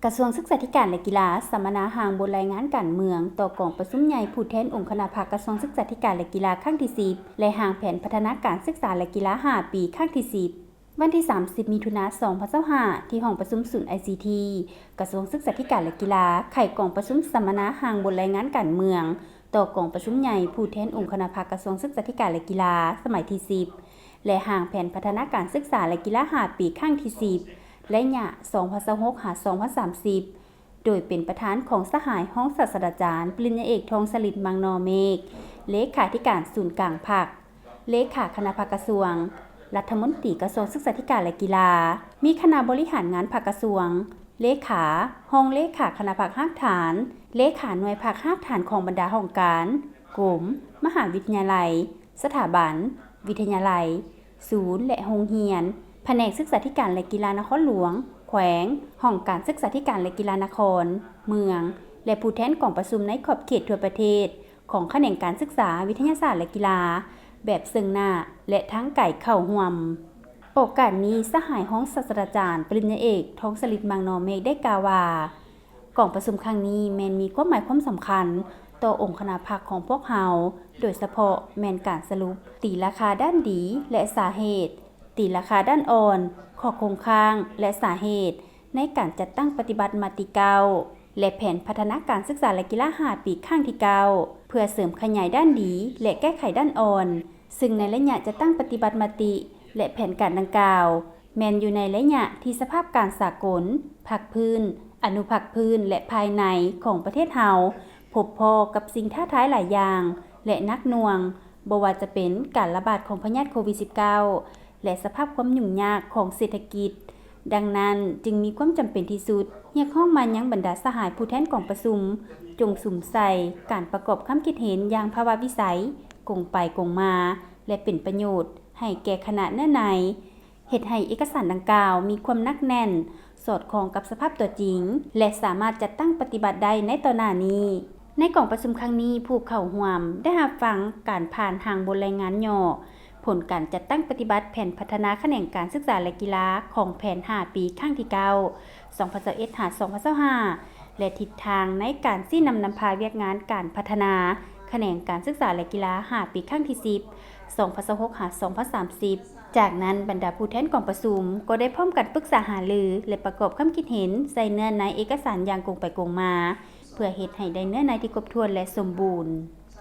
กระทรวงศึกษาธิการและกีฬาสัมมนาหางบนรายงานการเมืองต่อกองประชุมใหญ่ผู้แทนองค์คณะภาคกระทรวงศึกษาธิการและกีฬาครั้งที่10และหางแผนพัฒนาการศึกษาและกีฬา5ปีครั้งที่10วันที่30มิถุนายน2025ที่ห้องประชุมศูนย์ ICT กระทรวงศึกษาธิการและกีฬาไขกองประชุมสัมมนาหางบนรายงานการเมืองต่อกองประชุมใหญ่ผู้แทนองค์คณะภาคกระทรวงศึกษาธิการและกีฬาสมัยที่10และหางแผนพัฒนาการศึกษาและกีฬา5ปีครั้งที่10และหยะ2026-2030 โดยเป็นประธานของสหายห้องศาสตราจารย์ปริญญาเอกทองสฤษดิ์มังนอเมฆเลขาธิการศูนย์กลางพรรคเลขาคณะภาคกระทรวงรัฐมนตรีกระทรวงศึกษาธิการและกีฬามีคณะบริหารงานภาคกระทรวงเลขาห้องเลขาคณะภาคห้างฐานเลขาหน่วยภาคห้างฐานของบรรดาห้องการกรมมหาวิทยาลัยสถาบันวิทยาลัยศูนย์และโรงเรียนแผนกศึกษาธิการและกีฬานครหลวงแขวงห้องการศึกษาธิการและกีฬานครเมืองและผู้แทนกองประชุมในขอบเขตทั่วประเทศของแขนงการศึกษาวิทยาศาสตร์และกีฬาแบบซึ่งหน้าและทั้งไก่เข้าห่วมโอกาสนี้สหายห้องศาสตราจารย์ปริญญาเอกทองสฤษดิ์มังนอเมฆได้กล่าวว่ากองประชุมครั้งนี้แม้นมีความหมายความสำคัญต่อองค์คณะภาคของพวกเฮาโดยเฉพาะแม่นการสรุปตีราคาด้านดีและสาเหตุตีราคาด้านอ่อนข้อคงค้างและสาเหตุในการจัดตั้งปฏิบัติมาติเก่าและแผนพัฒนาการศึกษาและกีฬา5ปีครั้งที่9เพื่อเสริมขยายด้านดีและแก้ไขด้านอ่อนซึ่งในระยะจะตั้งปฏิบัติมาติและแผนการดังกล่าวแม้นอยู่ในระยะที่สภาพการสากลภาคพื้นอนุภาคพื้นและภายในของประเทศเฮาพบพอกับสิ่งท้าทายหลายอย่างและนักหน่วงบ่ว่าจะเป็นการระบาดของพยาธิโควิด -19 และสภาพความยุ่งยากของเศรษฐกิจดังนั้นจึงมีความจำเป็นที่สุดเรียกร้องมายังบรรดาสหายผู้แทนกองประชุมจงสุมใส่การประกอบความคิดเห็นอย่างภาวะวิสัยกงไปกงมาและเป็นประโยชน์ให้แก่คณะเนื้อในเฮ็ดให้เอกสารดังกล่าวมีความนักแน่นสอดคล้องกับสภาพตัวจริงและสามารถจัดตั้งปฏิบัติได้ในต่อหน้านี้ในกองประชุมครั้งนี้ผู้เข้าร่วมได้รับฟังการผ่านทางบนรายงานย่อผลการจัดตั้งปฏิบัติแผนพัฒนาแขนงการศึกษาและกีฬาของแผน5ปีครั้งที่9 2021-2025 และทิศทางในการชี้นำพาเวียกงานการพัฒนาแขนงการศึกษาและกีฬา5ปีครั้งที่10 2026-2030 จากนั้นบรรดาผู้แทนกองประชุมก็ได้พร้อมกันปรึกษาหารือและประกอบความคิดเห็นใส่เนื้อในเอกสารอย่างกงไปกงมาเพื่อเฮ็ดให้ได้เนื้อในที่ครบถ้วนและสมบูรณ์